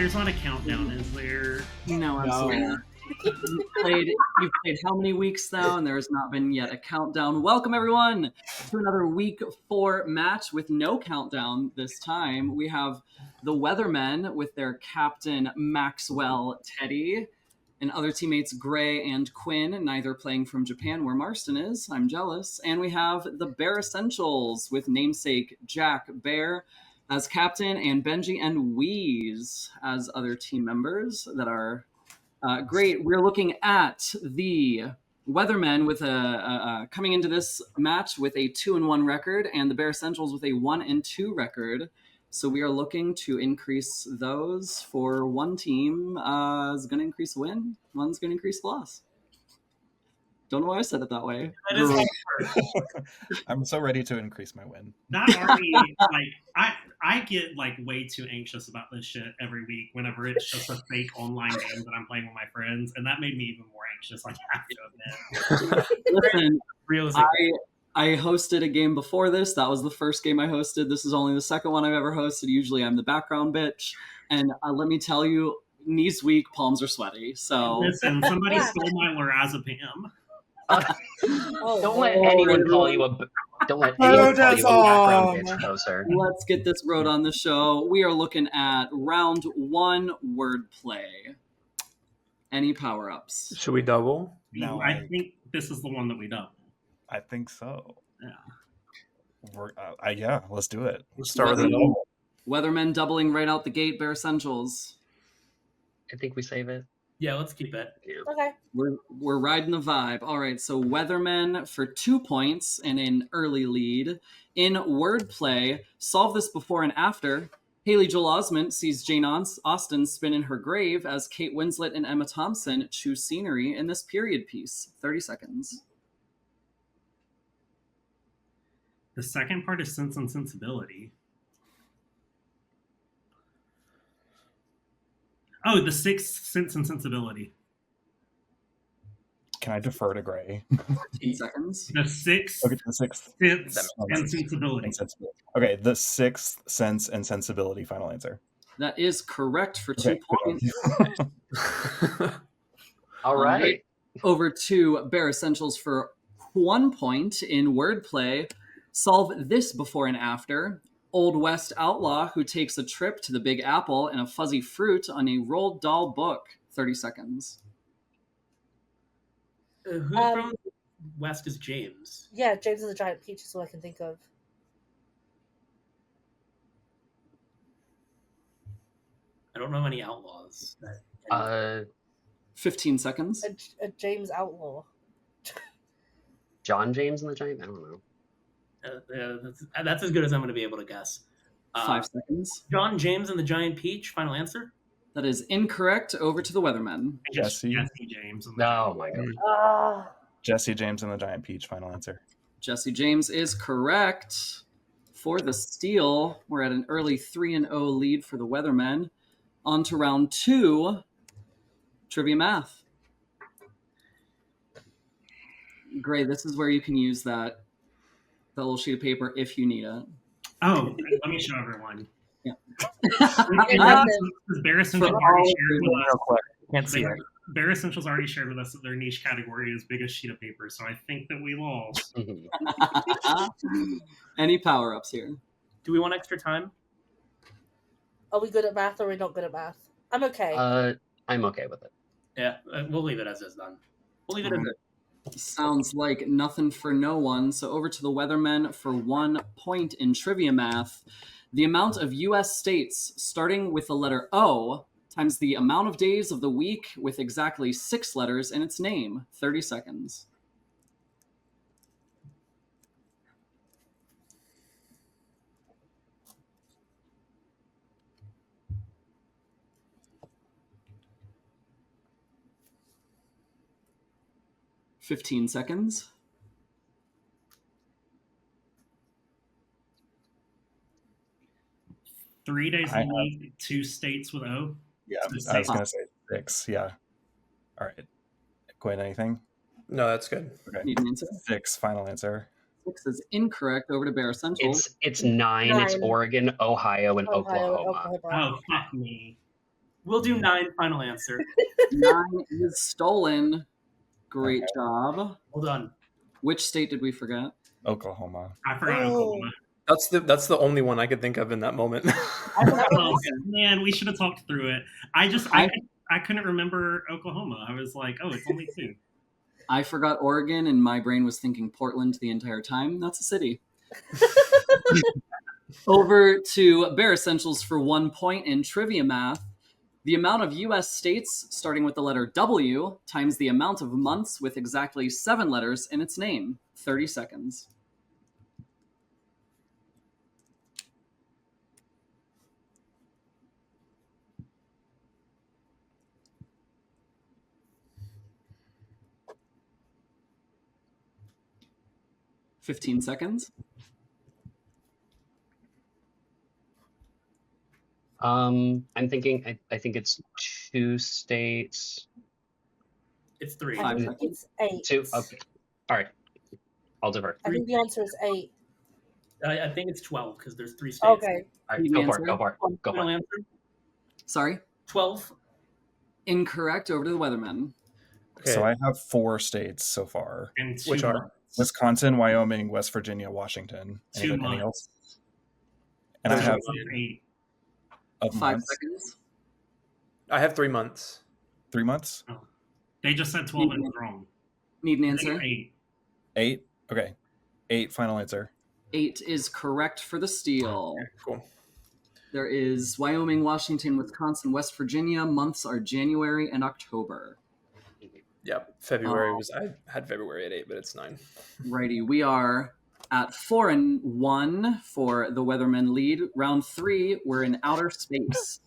there's not a countdown, is there? No, absolutely not. You've played how many weeks now, and there has not been yet a countdown. Welcome, everyone, to another Week 4 match with no countdown this time. We have the Weathermen with their captain, Maxwell Teddy, and other teammates, Gray and Quinn, neither playing from Japan, where Marston is. I'm jealous. And we have the Bear Essentials with namesake Jack Bear as captain, and Benji and Wheeze as other team members that are great. We're looking at the Weathermen with coming into this match with a 2-1 record, and the Bear Essentials with a 1-2 record. So we are looking to increase those. For one team is going to increase win, one's going to increase loss. Don't know why I said it that way. I'm so ready to increase my win. That already, I get way too anxious about this shit every week whenever it's just a fake online game that I'm playing with my friends, and that made me even more anxious. I have to admit. Listen, I hosted a game before this. That was the first game I hosted. This is only the second one I've ever hosted. Usually I'm the background bitch, and let me tell you, knees weak, palms are sweaty. So listen, somebody stole my lorazepam. Don't let anyone call you a background bitch, Koser. Let's get this road on the show. We are looking at round 1 wordplay. Any power-ups? Should we double? No, I think this is the one that we double. I think so. Yeah. Yeah, let's do it. Let's start with a double. Weathermen doubling right out the gate, Bear Essentials. I think we save it. Yeah, let's keep it. Yeah. Okay. We're riding the vibe. All right, so Weathermen for 2 points and an early lead. In wordplay, solve this before and after. Haley Joel Osment sees Jane Austen spin in her grave as Kate Winslet and Emma Thompson choose scenery in this period piece. 30 seconds. The second part is Sense and Sensibility. Oh, the sixth Sense and Sensibility. Can I defer to Gray? 15 seconds. The sixth Sense and Sensibility. Okay, the sixth Sense and Sensibility. Final answer. That is correct for 2 points. All right. Over to Bear Essentials for 1 point in wordplay. Solve this before and after. Old West outlaw who takes a trip to the Big Apple and a fuzzy fruit on a Roald Dahl book. 30 seconds. Who from West is James? Yeah, James and the Giant Peach is all I can think of. I don't know any outlaws. 15 seconds. A James Outlaw. John James and the Giant? I don't know. That's as good as I'm going to be able to guess. 5 seconds. John James and the Giant Peach. Final answer. That is incorrect. Over to the Weathermen. Jesse James. Oh my god. Jesse James and the Giant Peach. Final answer. Jesse James is correct for the steal. We're at an early 3-0 lead for the Weathermen. On to round 2. Trivia math. Gray, this is where you can use that little sheet of paper if you need it. Oh, let me show everyone. Yeah. Bear Essentials already shared with us. Can't see it. Bear Essentials already shared with us that their niche category is biggest sheet of paper, so I think that we lost. Any power-ups here? Do we want extra time? Are we good at math or are we not good at math? I'm okay. I'm okay with it. Yeah, we'll leave it as is then. We'll leave it as is. Sounds like nothing for no one. So over to the Weathermen for 1 point in trivia math. The amount of U.S. states starting with the letter O times the amount of days of the week with exactly 6 letters in its name. 30 seconds. $15 seconds. Three days a week, 2 states with O. Yeah, I was going to say 6. Yeah. All right. Quinn, anything? No, that's good. Okay. Need an answer? 6. Final answer. 6 is incorrect. Over to Bear Essentials. It's 9. It's Oregon, Ohio, and Oklahoma. Oh, fuck me. We'll do 9. Final answer. 9 is stolen. Great job. Well done. Which state did we forget? Oklahoma. I forgot Oklahoma. That's the only one I could think of in that moment. Oh, man, we should have talked through it. I couldn't remember Oklahoma. I was like, oh, it's only 2. I forgot Oregon, and my brain was thinking Portland the entire time. That's a city. Over to Bear Essentials for 1 point in trivia math. The amount of U.S. states starting with the letter W times the amount of months with exactly 7 letters in its name. 30 seconds. $15 seconds. I'm thinking. I think it's 2 states. It's 3. 5 seconds. It's 8. 2. Okay. All right. I'll divert. I think the answer is 8. I think it's 12 because there's 3 states. Okay. All right. Go for it. Go for it. Go Final for it. answer. Sorry? 12. Incorrect. Over to the Weathermen. Okay. So I have 4 states so far. And 2 Which are? months. Wisconsin, Wyoming, West Virginia, Washington. 2 Anything months. else? And I Those have are 8. of 5 months, seconds. I have 3 months. 3 months, They just said 12 and it was wrong. Need an I think answer? 8. 8. Okay, 8. Final answer. 8 is correct for the steal. Cool. There is Wyoming, Washington, Wisconsin, West Virginia. Months are January and October. Yep. February was. I had February at 8, but it's 9. Righty, we are at 4-1 for the Weathermen lead. Round 3, we're in outer space.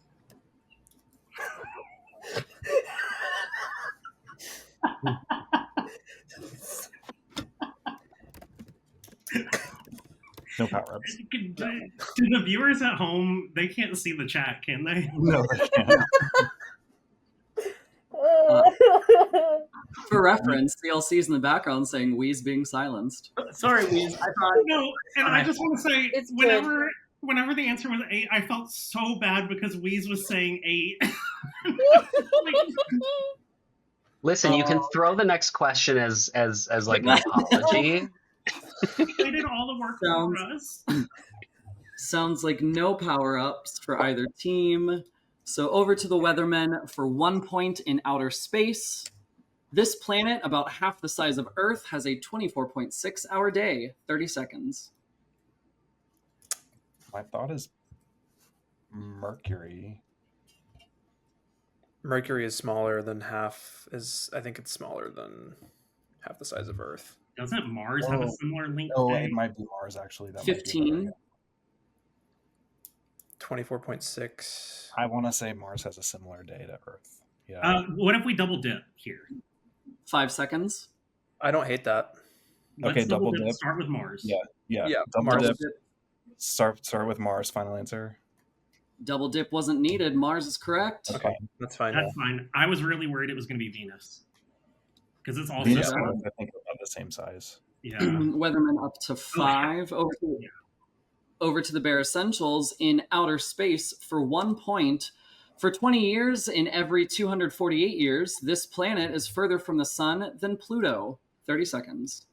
No power ups. Do the viewers at home, they can't see the chat, can they? No, they can't. For reference, CLC's in the background saying Wee's being silenced. Sorry, Weez. I thought. No, and I just want to say, It's whenever the answer was 8, I felt so bad because Weez was saying 8. Listen, you can throw the next question as like an apology. They did all the work for us. Sounds like no power-ups for either team. So over to the Weathermen for 1 point in outer space. This planet, about half the size of Earth, has a 24.6-hour day. 30 seconds. My thought is Mercury. Mercury is smaller than half. I think it's smaller than half the size of Earth. Doesn't Mars have a similar length Oh, day? it might be Mars actually. That 15. 24.6. I want to say Mars has a similar day to Earth. Yeah. What if we double dip here? 5 seconds. I don't hate that. Okay, Let's double dip. Start with Mars. Yeah. Yeah, Double Mars. dip. Start with Mars. Final answer. Double dip wasn't needed. Mars is correct. Okay, that's fine. That's fine. I was really worried it was going to be Venus. Because it's also... Venus and Earth, I think, about the same size. Yeah. Weathermen up to 5. Over to the Bear Essentials in outer space for 1 point. For 20 years, in every 248 years, this planet is further from the sun than Pluto. 30 seconds.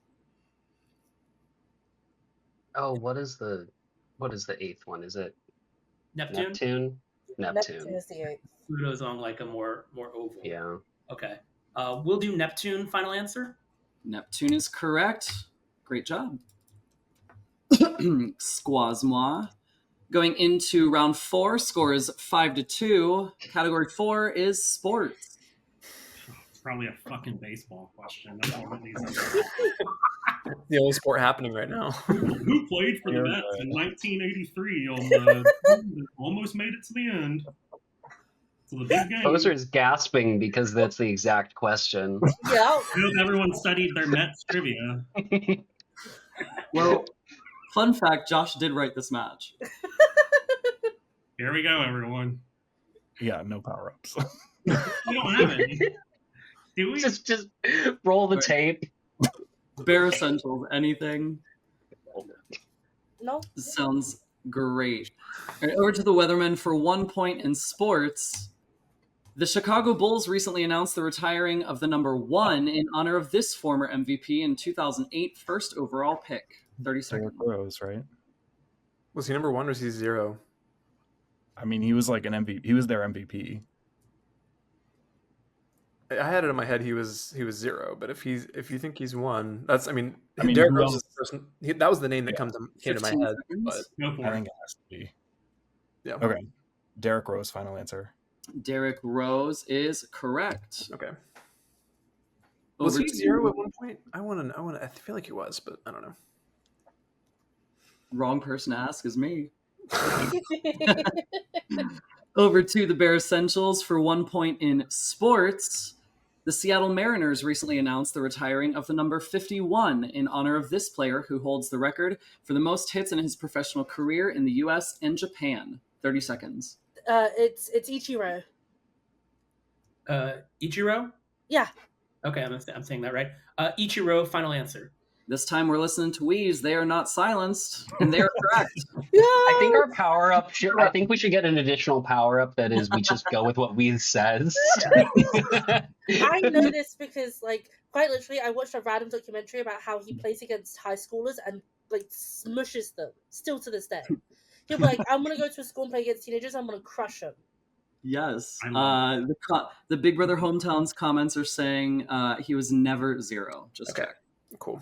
Oh, what is the 8th one? Is it Neptune? Neptune. is the 8th. Pluto's on like a more oval. Yeah. Okay. We'll do Neptune. Final answer. Neptune is correct. Great job. Squazmois. Going into round 4, score is 5-2. Category 4 is sports. It's probably a fucking baseball question. That's all of these are. The only sport happening right now. Who played for the You're Mets right. in 1983 on the almost made it to the end? So the big game. Poser's gasping because that's the exact question. Yeah. I hope everyone studied their Mets trivia. Well, fun fact, Josh did write this match. Here we go, everyone. Yeah, no power ups. We don't have any. Do we? just roll the tape. Bear Essentials, anything? No. Sounds great. All right, over to the Weathermen for 1 point in sports. The Chicago Bulls recently announced the retiring of the number 1 in honor of this former MVP and 2008 first overall pick. 30 seconds. Derrick Rose, right? Was he number 1 or was he 0? I mean, he was like an MVP. He was their MVP. I had it in my head he was 0, but if you think he's 1, that's I mean who Derrick Rose else? is the person. That was the name that came to my 15 head. seconds. But Go for I it. think it has to be. yeah. Okay. Derrick Rose, final answer. Derrick Rose is correct. Okay. Was Over he to- 0 at one point? I feel like he was, but I don't know. Wrong person to ask is me. Over to the Bear Essentials for 1 point in sports. The Seattle Mariners recently announced the retiring of the number 51 in honor of this player who holds the record for the most hits in his professional career in the US and Japan. 30 seconds. It's Ichiro. Ichiro? Yeah. Okay, I'm saying that right. Ichiro, final answer. This time we're listening to Wheeze. They are not silenced, and they are correct. I think our power up I think we should get an additional power up that is we just go with what we says. I know this because, like, quite literally, I watched a random documentary about how he plays against high schoolers and, like, smushes them, still to this day. He'll be like, I'm going to go to a school and play against teenagers, I'm going to crush them. Yes. I The Big Brother Hometowns comments are saying he was never 0. Just Okay. check. Cool.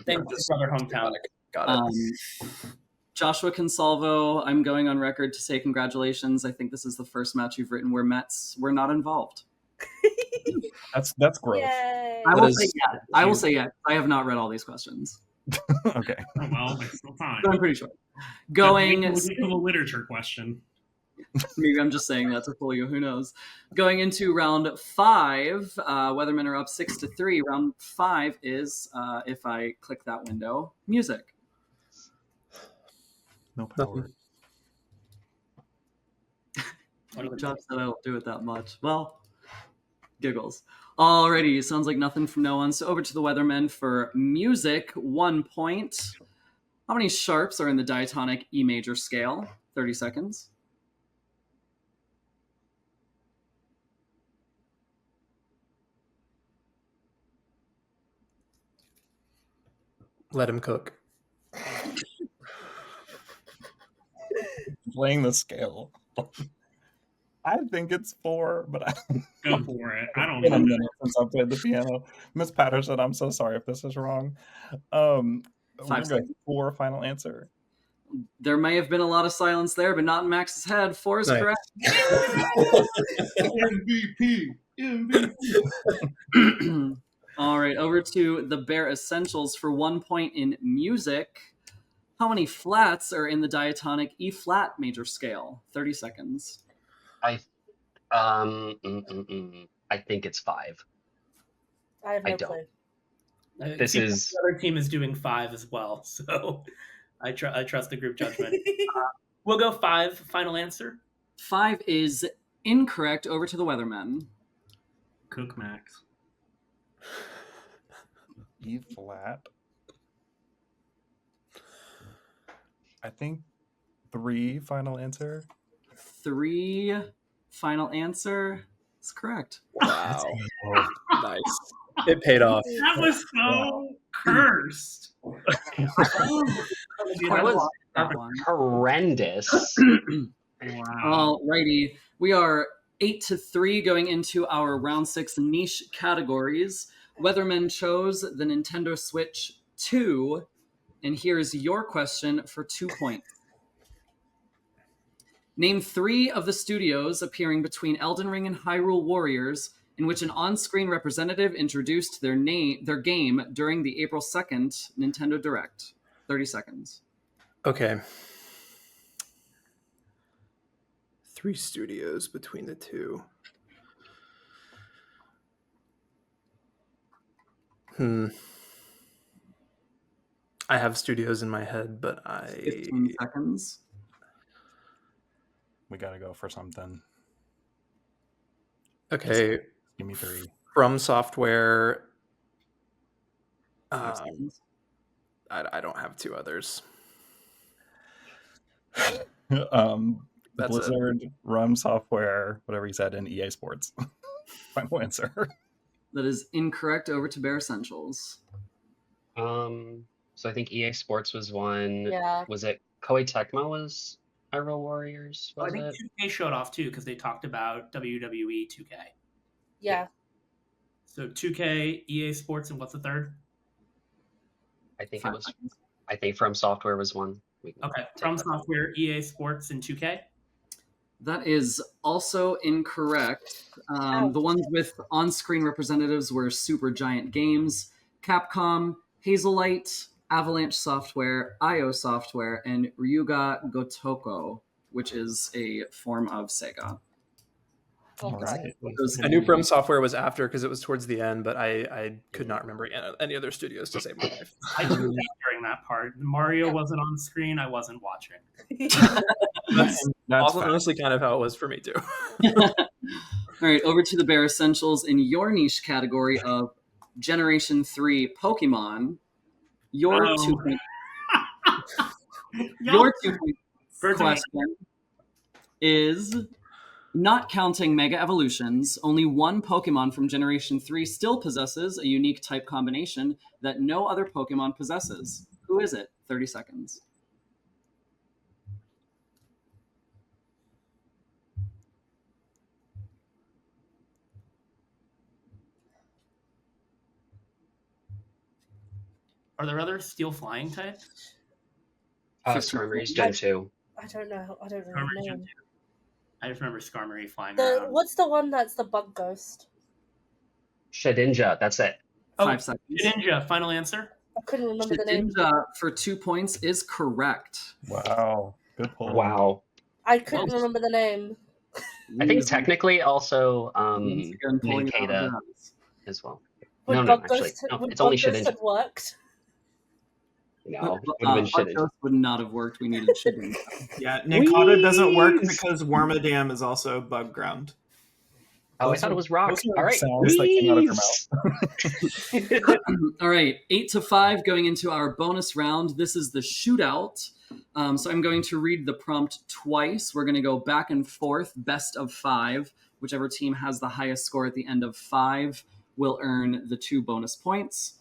Thanks, brother hometown. Got it. Joshua Consalvo, I'm going on record to say congratulations. I think this is the first match you've written where Mets were not involved. That's growth. Yay. I That will is- say yeah. I will say yeah. I have not read all these questions, Okay. Oh, well, there's still time. but I'm pretty sure. Going, We'll get to the literature question. maybe I'm just saying that to fool you. Who knows? Going into round 5, Weathermen are up 6-3. Round 5 is, if I click that window, music. No power. Josh said I don't do it that much. Well, giggles. Alrighty, sounds like nothing from no one. So over to the Weathermen for music. 1 point. How many sharps are in the diatonic E major scale? 30 seconds. Let him cook. Playing the scale. I think it's 4, but I Go for it. I don't been a know. minute since I played the piano. Miss Patterson, I'm so sorry if this is wrong. We're 5 going seconds. 4, final answer. There may have been a lot of silence there, but not in Max's head. 4 is Nice. correct. MVP. All right, over to the Bear Essentials for 1 point in music. How many flats are in the diatonic E flat major scale? 30 seconds. I think it's 5. I have I no don't. clue. This is the other team is doing 5 as well, so I trust the group judgment. We'll go 5. Final answer. 5 is incorrect. Over to the Weathermen. Cook Max. E flat. I think 3, final answer. 3, final answer. It's correct. Wow. Nice. It paid off. That was so cursed. that was That one. horrendous. Wow. Alrighty, we are 8-3 going into our round 6 niche categories. Weathermen chose the Nintendo Switch 2, and here's your question for 2 points. Name 3 of the studios appearing between Elden Ring and Hyrule Warriors in which an on-screen representative introduced their game during the April 2nd Nintendo Direct. 30 seconds. Okay. 3 studios between the 2. I have studios in my head, but 15 seconds. We got to go for something. Okay. Give me 3. From Software. 5 seconds. I don't have 2 others. That's Blizzard, Rum Software, whatever he said, and EA Sports. Final answer. That is incorrect. Over to Bear Essentials. So I think EA Sports was one. Yeah. Was it Koei Tecmo was Hyrule Warriors? I Was think it? 2K showed off too because they talked about WWE 2K. Yeah. So 2K, EA Sports, and what's the third? I think it was. I think From Software was one. Okay, From Software, EA Sports, and 2K. That is also incorrect. The ones with on-screen representatives were Supergiant Games, Capcom, Hazelight, Avalanche Software, IO Software, and Ryuga Gotoko, which is a form of Sega. All right. I knew From Software was after because it was towards the end, but I could not remember any other studios to save my life. I tuned out during that part. Mario wasn't on screen. I wasn't watching. That's That's honestly kind of how it was for me too. All right, over to the Bear Essentials in your niche category of Generation 3 Pokemon. Your Oh. 2 point, Y'all- your 2 point Birds of a- question is, not counting Mega Evolutions, only one Pokemon from Generation 3 still possesses a unique type combination that no other Pokemon possesses. Who is it? 30 seconds. Are there other steel flying types? Skarmory's Gen 2. I don't know. I don't know Skarmory the Gen name. 2. I just remember Skarmory flying The around. what's the one that's the bug ghost? Shedinja, that's it. 5 seconds. Ninja, final answer. I couldn't remember the name. Shedinja for 2 points is correct. Wow. Good pull. Wow. I couldn't remember the name. I think technically also Once again, pulling it out of Nincada the house. as well. Would No, bug actually, ghost, no, would it's only bug ghost Shedinja. have worked? No, it would have been Bug Shedinja. Ghost would not have worked. We needed Shedinja. Yeah, Nincada doesn't work Wheeze! because Wormadam is also bug ground. Oh, I thought it was rock. Those are All right. sounds that came out of your mouth. All right, 8-5 going into our bonus round. This is the shootout. So I'm going to read the prompt twice. We're going to go back and forth, best of 5. Whichever team has the highest score at the end of 5 will earn the 2 bonus points.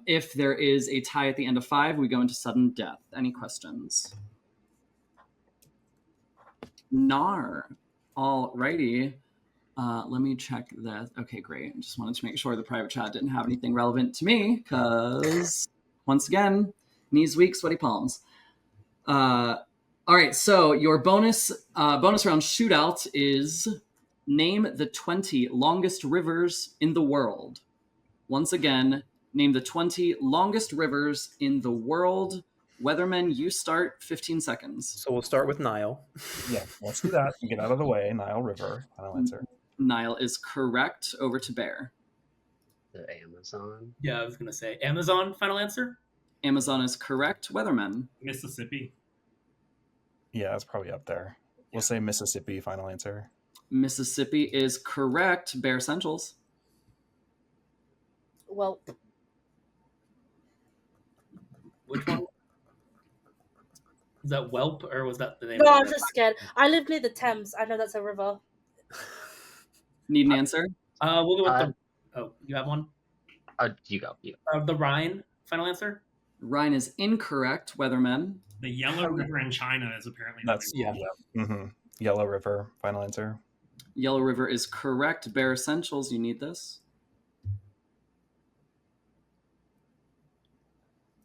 If there is a tie at the end of 5, we go into sudden death. Any questions? Nar. All righty. Let me check that. Okay, great. Just wanted to make sure the private chat didn't have anything relevant to me, because once again, knees weak, sweaty palms. All right, so your bonus round shootout is name the 20 longest rivers in the world. Once again, name the 20 longest rivers in the world. Weathermen, you start. 15 seconds. So we'll start with Nile. Yeah, let's do that and get out of the way. Nile River. Final answer. Nile is correct. Over to Bear. The Amazon. Yeah, I was going to say Amazon, final answer. Amazon is correct. Weathermen. Mississippi. Yeah, it's probably up there. We'll say Mississippi. Final answer. Mississippi is correct. Bear Essentials. Well, Which one? Was that Whelp or was that the name? no, of I'm it? just scared. I live near the Thames. I know that's a river. Need an answer? We'll go with the. Oh, you have one. You go. You. The Rhine, final answer. Rhine is incorrect. Weathermen. The Yellow River in China is apparently That's really yeah. Mm-hmm. Yellow River. Final answer. Yellow River is correct. Bear Essentials. You need this.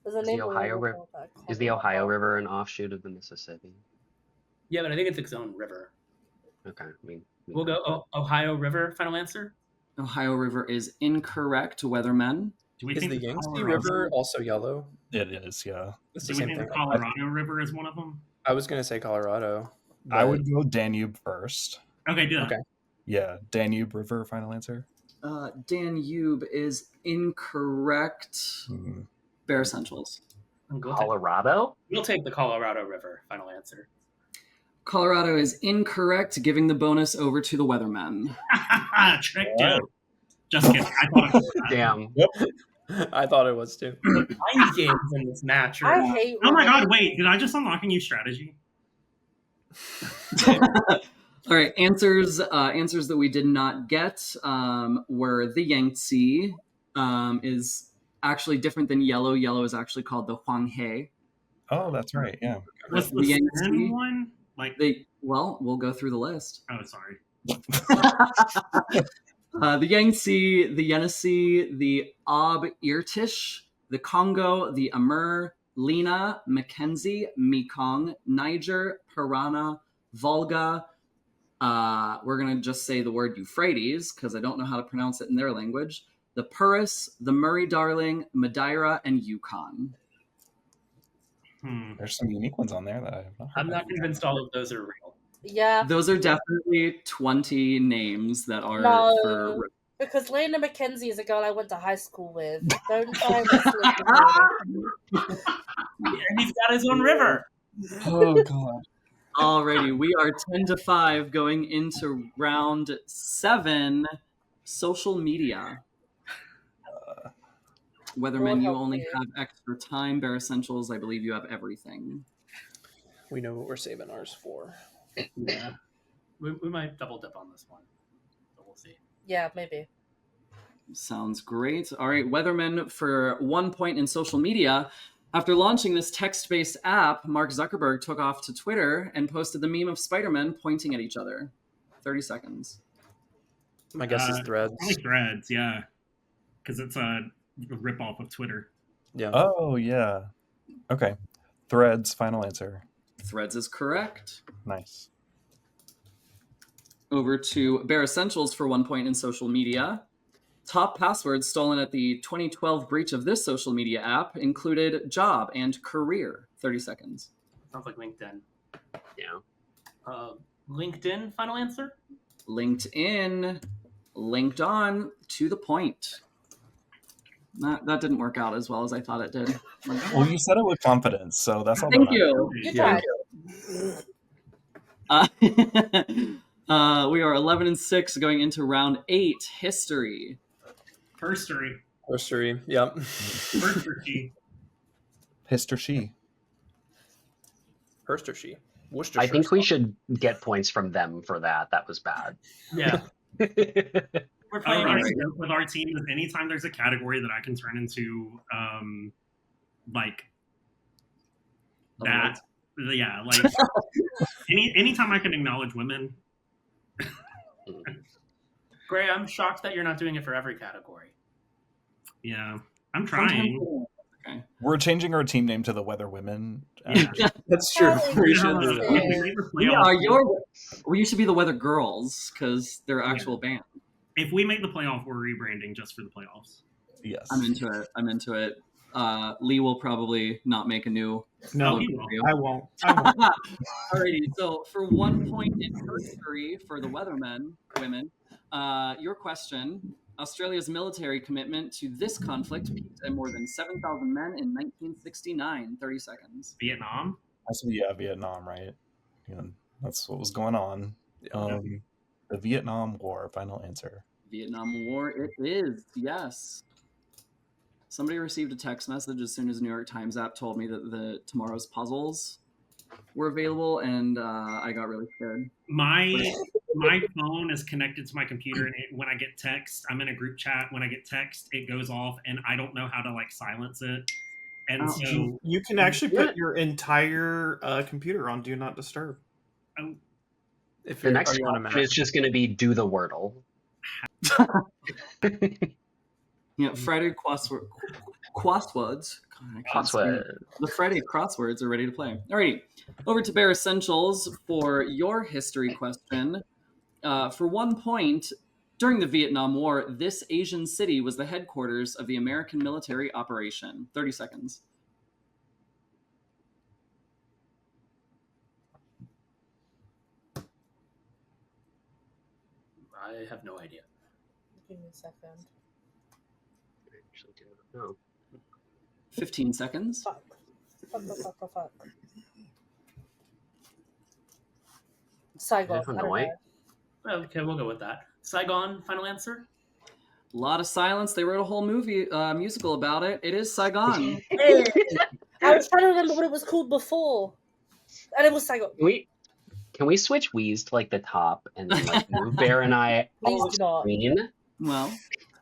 There's a Is name the of a Ohio river River? called that. Is the Ohio River an offshoot of the Mississippi? Yeah, but I think it's its own river. Okay. I mean, We'll go Ohio River, final answer. Ohio River is incorrect. Weathermen. Do we Is think the the Yangtze Colorado- River also yellow? It is. Yeah. It's Do the we same think thing. the Colorado River is one of them? I was going to say Colorado. I but- would go Danube first. Okay, do that. Okay. Yeah, Danube River. Final answer. Danube is incorrect. Mm-hmm. Bear Essentials. Colorado? We'll take the Colorado River, final answer. Colorado is incorrect, giving the bonus over to the Weathermen. Tricked you. Just kidding. I thought it was that. Damn. I thought it was too. Mind games in this match. I hate. Oh my river. god, wait, did I just unlock a new strategy? All right, answers that we did not get were the Yangtze is actually different than yellow. Yellow is actually called the Huanghe. Oh, that's right. Yeah. What's the The Yangtze? Sin one? Like, We'll go through the list. oh, sorry. The Yangtze, the Yenisei, the Ob Irtish, the Congo, the Amur, Lena, Mackenzie, Mekong, Niger, Parana, Volga. We're going to just say the word Euphrates because I don't know how to pronounce it in their language. The Purus, the Murray-Darling, Madeira, and Yukon. There's some unique ones on there that I have not heard I'm not convinced all of those are real. Yeah. Those are definitely 20 names that are No, for... because Lena Mackenzie is a girl I went to high school with. Don't try and slip And he's got his own river. Oh, God. Alrighty, we are 10-5 going into round 7, social media. Weathermen, you only have extra time. Bear Essentials, I believe you have everything. We know what we're saving ours for. Yeah. We might double dip on this one. So we'll see. Yeah, maybe. Sounds great. All right, Weathermen, for 1 point in social media. After launching this text-based app, Mark Zuckerberg took off to Twitter and posted the meme of Spider-Man pointing at each other. 30 seconds. My guess is Threads. Probably Threads, yeah. Because it's a rip-off of Twitter. Yeah. Oh, yeah. Okay. Threads, final answer. Threads is correct. Nice. Over to Bear Essentials for 1 point in social media. Top passwords stolen at the 2012 breach of this social media app included job and career. 30 seconds. Sounds like LinkedIn. Yeah. LinkedIn, final answer? LinkedIn, linked on to the point. That didn't work out as well as I thought it did. Well, you said it with confidence, so that's all. Thank you. You Yeah. tried. We are 11-6 going into round 8, history. Herstory. History. Yep. Herstory. History. Hurst or she? Worcestershire. I think we should get points from them for that. That was bad. Yeah. We're playing Right. our With our team, anytime there's a category that I can turn into, like that, yeah, like anytime I can acknowledge women. Gray, I'm shocked that you're not doing it for every category. Yeah, I'm trying. Okay. We're changing our team name to the Weather Women. Yeah. That's true. Probably We not. should do If that. we make the Yeah, playoff, well, you should be the Weather Girls because they're actual band. if we make the playoff, we're rebranding just for the playoffs. Yes. I'm into it. Lee will probably not make a new. No, Oh, I won't. I won't. Alrighty, so for 1 point in history for the Weathermen women, your question: Australia's military commitment to this conflict peaked at more than 7,000 men in 1969. 30 seconds. Vietnam. Yeah, Vietnam, right? Yeah, that's what was going on. The Vietnam War, final answer. Vietnam War it is, yes. Somebody received a text message as soon as the New York Times app told me that the tomorrow's puzzles were available, and I got really scared. My phone is connected to my computer, and when I get text, I'm in a group chat. When I get text, it goes off, and I don't know how to silence it. And so You can actually put your entire computer on Do Not Disturb. Oh. If The next are you on a question is just going to be do the Wordle. Yeah, Friday crosswords. Crossword. The Friday crosswords are ready to play. Alrighty, over to Bear Essentials for your history question. For 1 point, during the Vietnam War, this Asian city was the headquarters of the American military operation. 30 seconds. I have no idea. Give me a second. I actually do not know. 15 seconds. Fuck. Saigon. I don't Hanoi? know. Okay, we'll go with that. Saigon, final answer? A lot of silence. They wrote a whole musical about it. It is Saigon. I was trying to remember what it was called before. And it was Saigon. Can we switch Wheeze to like the top and then like move Bear and I Please off do not. screen? Well,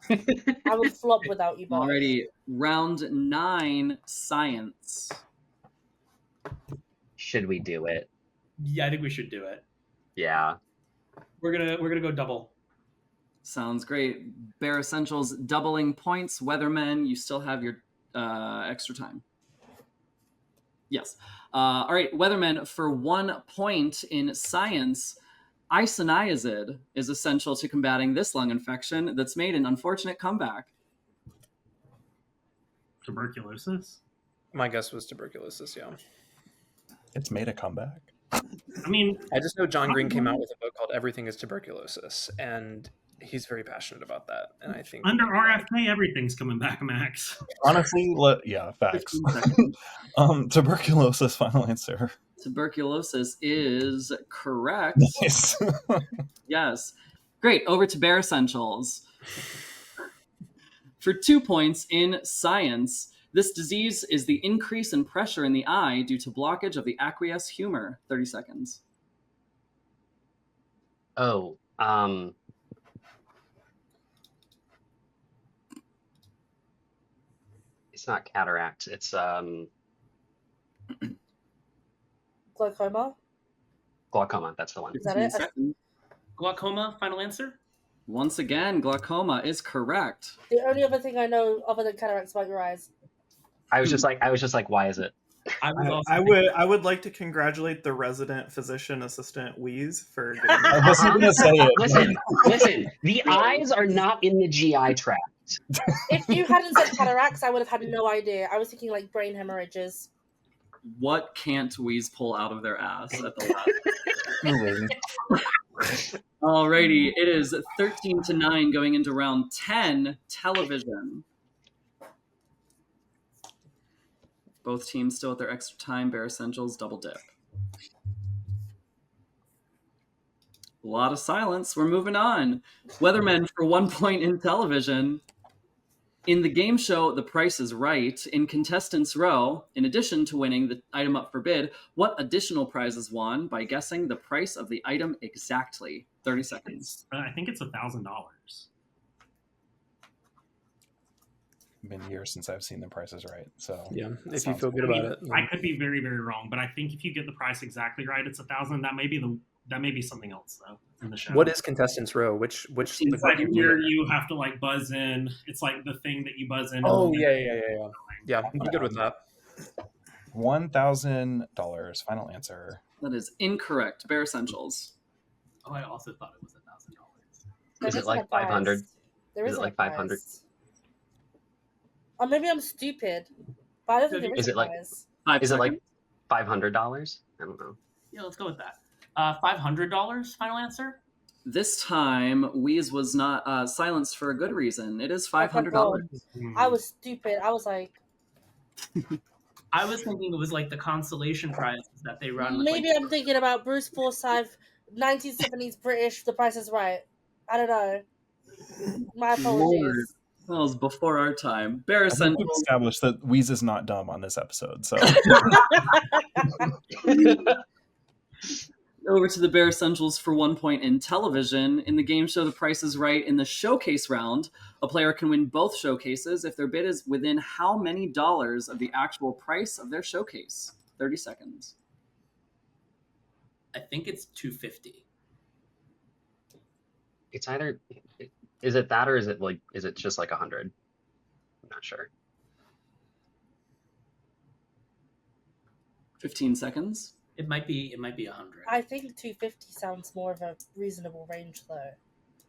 I would flop without you both. alrighty. Round 9, science. Should we do it? Yeah, I think we should do it. Yeah. We're gonna go double. Sounds great. Bear Essentials doubling points. Weathermen, you still have your extra time. Yes. All right, Weathermen, for 1 point in science, isoniazid is essential to combating this lung infection that's made an unfortunate comeback. Tuberculosis. My guess was tuberculosis. Yeah. It's made a comeback. I mean, I just know John Green came out with a book called Everything is Tuberculosis, and he's very passionate about that. And I think under RFK, everything's coming back, Max. Honestly, yeah, facts. 15 seconds. Tuberculosis, final answer. Tuberculosis is correct. Nice. Yes. Great. Over to Bear Essentials. For 2 points in science, this disease is the increase in pressure in the eye due to blockage of the aqueous humor. 30 seconds. Oh, it's not cataract. It's Glaucoma? glaucoma. That's the one. Is that 15 it? seconds. Glaucoma. Final answer. Once again, glaucoma is correct. The only other thing I know other than cataracts about your eyes. I was just like, why is it? I would like to congratulate the resident physician assistant Wheeze for getting I wasn't gonna say it. Listen. The eyes are not in the GI tract. If you hadn't said cataracts, I would have had no idea. I was thinking like brain hemorrhages. What can't Wheeze pull out of their ass at the last? Alrighty, it is 13-9 going into round 10, television. Both teams still at their extra time. Bear Essentials double dip. A lot of silence. We're moving on. Weathermen for 1 point in television. In the game show The Price is Right, in Contestants Row, in addition to winning the item up for bid, what additional prizes won by guessing the price of the item exactly? 30 seconds. I think it's $1,000. Been years since I've seen The Price is Right, so yeah, if you sounds feel good I mean, about it. I could be very, very wrong, but I think if you get the price exactly right, it's $1,000. That may be something else though in the show. What is Contestants Row? Which It's like where you have to like buzz in. It's like the thing that you buzz in. Oh yeah. I'm good with that. $1,000. Final answer. That is incorrect. Bear Essentials. Oh, I also thought it was $1,000. There Is it isn't like a prize. 500? There Is it isn't like a prize. 500? Or maybe I'm stupid. But I don't think there Is is a it like- prize. 5 Is it like seconds. $500? I don't know. Yeah, let's go with that. $500. Final answer. This time, Wheeze was not silenced for a good reason. It is Oh my $500. God. I was stupid. I was like, I was thinking it was like the consolation prizes that they run. With, maybe like, I'm thinking about Bruce Forsyth, 1970s British, The Price is Right. I don't know. My Lord. apologies. That was before our time. Bear I think we've Essentials. established that Wheeze is not dumb on this episode, so Over to the Bear Essentials for 1 point in television. In the game show The Price is Right, in the showcase round, a player can win both showcases if their bid is within how many dollars of the actual price of their showcase? 30 seconds. I think it's $250. It's either, is it that or is it just like 100? I'm not sure. 15 seconds. It might be 100. I think 250 sounds more of a reasonable range, though.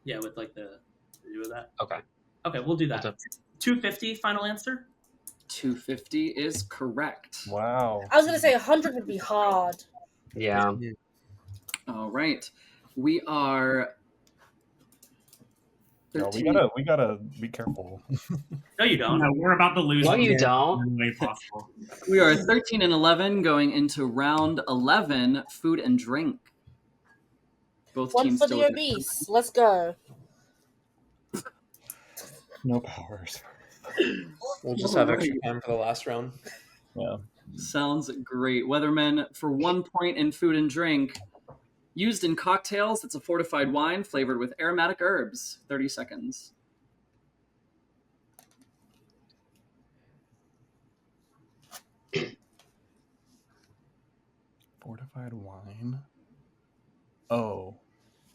Yeah, with like the do with that. Okay. Okay, we'll do that. What's up? 250. Final answer. 250 is correct. wow. I was going to say 100 would be hard. Yeah. All right. We are... No, 13. we gotta be careful. No, you don't. No, we're about to lose. No, one you in don't. any way possible. We are 13-11 going into round 11, food and drink. Both One teams for still the with obese. Let's go. No powers. We'll just have extra time for the last round. Yeah. Sounds great. Weathermen for 1 point in food and drink. Used in cocktails, it's a fortified wine flavored with aromatic herbs. 30 seconds. Fortified wine. Oh,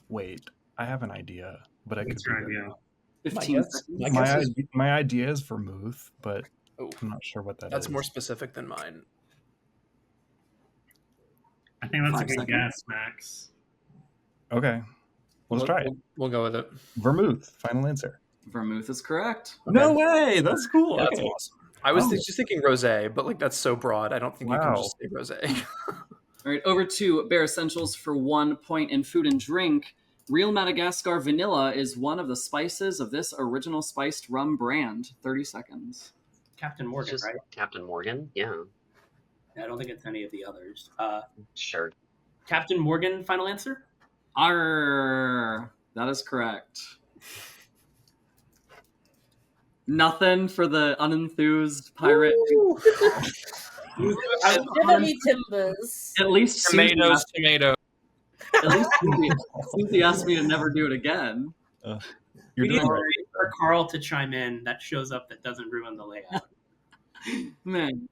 wait. I have an idea, but I could What's be your wrong. idea? 15 seconds. My idea is vermouth, but Oh, I'm not sure what that's is. more specific than mine. I think that's 5 a good seconds. guess, Max. Okay. Let's try it. We'll go with it. Vermouth. Final answer. Vermouth is correct. No way! That's cool. Yeah, Okay. that's awesome. I was Oh. just thinking rosé, but like that's so broad. I don't think you can just say rosé. All right, over to Bear Essentials for 1 point in food and drink. Real Madagascar vanilla is one of the spices of this original spiced rum brand. 30 seconds. Captain Morgan, Just right? Captain Morgan? Yeah. I don't think it's any of the others. Sure. Captain Morgan, final answer? Arr, that is correct. Nothing for the unenthused pirate. Give me timbers. At least Susie Tomatoes. At least Susie asked me to never do it again. You're We need doing right. for Carl to chime in that shows up that doesn't ruin the layout. Man.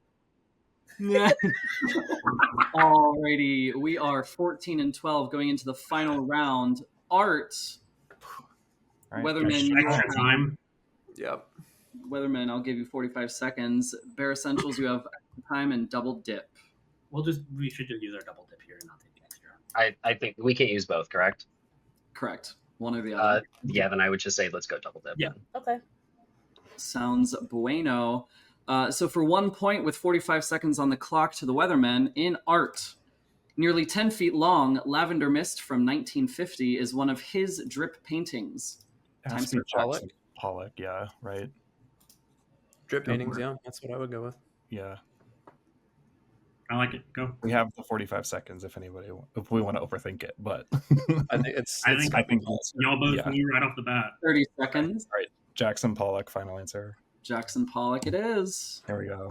Alrighty, we are 14 and 12 going into the final round. Art, Right. Weathermen, you Extra have, time. Yep. Weathermen, I'll give you 45 seconds. Bear Essentials, you have time and double dip. We should just use our double dip here and not take the extra. I think we can't use both, correct? Correct. One or the other. Yeah, then I would just say let's go double dip. Yeah. Okay. Sounds bueno. So for 1 point with 45 seconds on the clock to the Weathermen, in art, nearly 10 feet long, Lavender Mist from 1950 is one of his drip paintings. It has to be Jackson Pollock, yeah, right? Drip paintings, yeah. That's what I would go with. Yeah. I like it. Go. We have the 45 seconds if we want to overthink it, but I think it's I think y'all both yeah. knew right off the bat. 30 seconds. Right. Jackson Pollock, final answer. Jackson Pollock it is. There we go.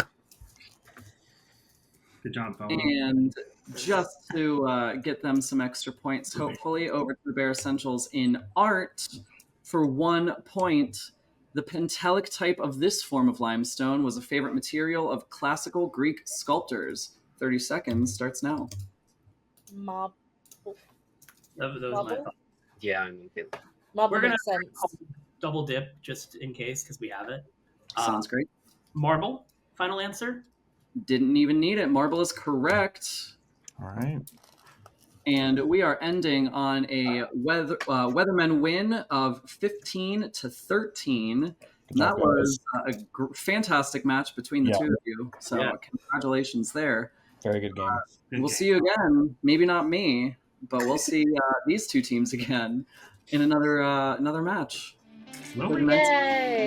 Good job, fella. And just to get them some extra points, hopefully, over to the Bear Essentials in art. For 1 point, the pentelic type of this form of limestone was a favorite material of classical Greek sculptors. 30 seconds starts now. Marble. That was my Marble? thought. Yeah, I mean, Marble We're gonna makes sense. double dip just in case because we have it. Sounds great. Marble, final answer? Didn't even need it. Marble is correct. All right. And we are ending on a Weathermen win of 15 to 13. That was a fantastic match between the two of you. So congratulations there. Very good game. We'll see you again. Maybe not me, but we'll see these two teams again in another match. Will we? Yay!